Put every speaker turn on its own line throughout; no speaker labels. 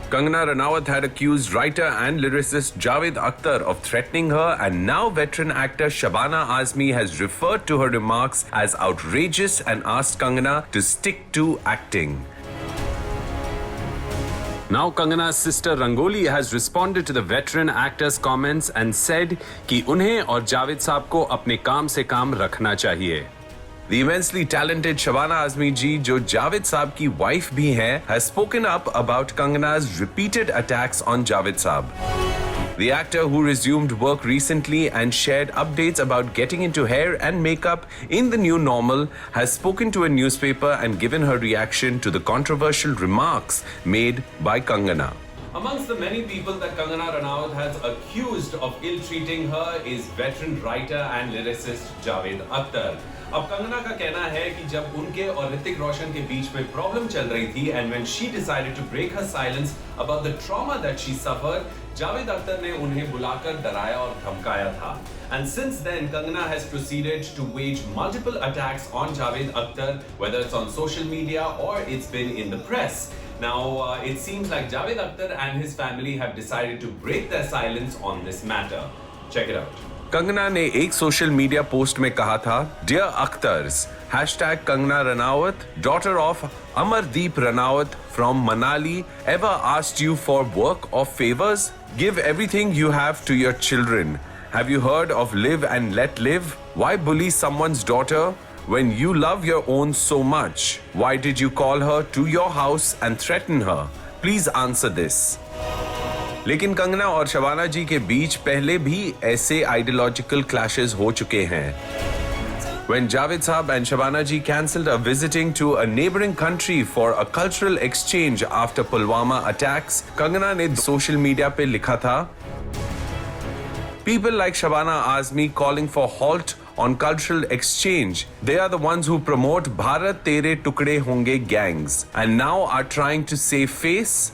Kangana Ranaut had accused writer and lyricist Javed Akhtar of threatening her, and now veteran actor Shabana Azmi has referred to her remarks as outrageous and asked Kangana to stick to acting. Now Kangana's sister Rangoli has responded to the veteran actor's comments and said कि उन्हें और जावेद साहब को अपने काम से काम रखना चाहिए. The immensely talented Shabana Azmi ji, जो जावेद साहब की wife भी हैं, has spoken up about Kangana's repeated attacks on Javed Saab. The actor, who resumed work recently and shared updates about getting into hair and makeup in the new normal, has spoken to a newspaper and given her reaction to the controversial remarks made by Kangana. Amongst the many people that Kangana Ranaut has accused of ill-treating her is veteran writer and lyricist Javed Akhtar. अब कंगना का कहना है कि जब उनके और ऋतिक रोशन के बीच में प्रॉब्लम चल रही थी and when she decided to break her silence about the trauma that she suffered, Javed Akhtar ने उन्हें बुलाकर डराया और धमकाया था. And since then, Kangana has proceeded to wage multiple attacks on Javed Akhtar, whether it's on social media or it's been in the press. Now, it seems like Javed Akhtar and his family have decided to break their silence on this matter. Check it out. Kangana ने एक social media post में कहा था, dear Akhtars, hashtag Kangana Ranaut, daughter of Amardeep Ranaut from Manali, ever asked you for work or favours? Give everything you have to your children. Have you heard of live and let live? Why bully someone's daughter when you love your own so much? Why did you call her to your house and threaten her? Please answer this. लेकिन कंगना और शबाना जी के बीच पहले भी ऐसे ideological clashes हो चुके हैं. When Javed Saab and Shabana ji cancelled a visiting to a neighboring country for a cultural exchange after Pulwama attacks, Kangana ने सोशल मीडिया पे लिखा था, People like Shabana Azmi calling for halt on cultural exchange. They are the ones who promote Bharat Tere Tukde Honge gangs and now are trying to save face.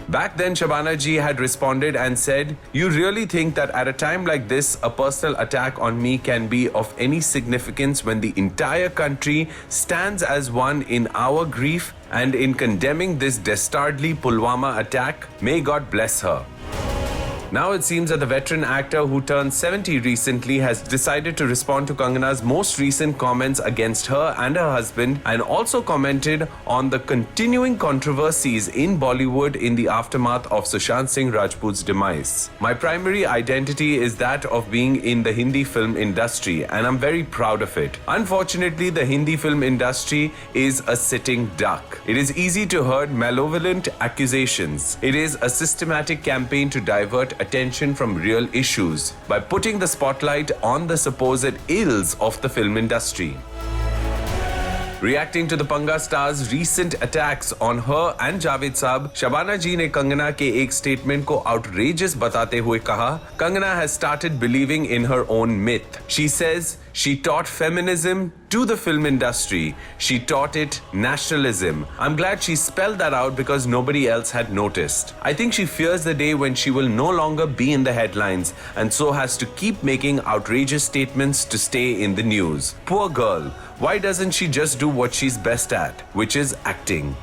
Back then, Shabana ji had responded and said, You really think that at a time like this, a personal attack on me can be of any significance when the entire country stands as one in our grief and in condemning this dastardly Pulwama attack? May God bless her. Now it seems that the veteran actor who turned 70 recently has decided to respond to Kangana's most recent comments against her and her husband, and also commented on the continuing controversies in Bollywood in the aftermath of Sushant Singh Rajput's demise. My primary identity is that of being in the Hindi film industry, and I'm very proud of it. Unfortunately, the Hindi film industry is a sitting duck. It is easy to hurl malevolent accusations. It is a systematic campaign to divert attention from real issues by putting the spotlight on the supposed ills of the film industry. Reacting to the Panga star's recent attacks on her and Javed Saab, Shabana ji ने कंगना के एक statement को outrageous बताते हुए कहा, Kangana has started believing in her own myth. She says she taught feminism to the film industry. She taught it nationalism. I'm glad she spelled that out because nobody else had noticed. I think she fears the day when she will no longer be in the headlines and so has to keep making outrageous statements to stay in the news. Poor girl. Why doesn't she just do what she's best at, which is acting?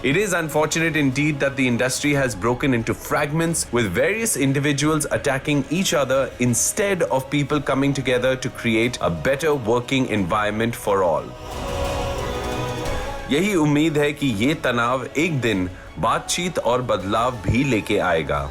It is unfortunate indeed that the industry has broken into fragments with various individuals attacking each other instead of people coming together to create a better working environment for all. यही उम्मीद है कि ये तनाव एक दिन बातचीत और बदलाव भी लेके आएगा.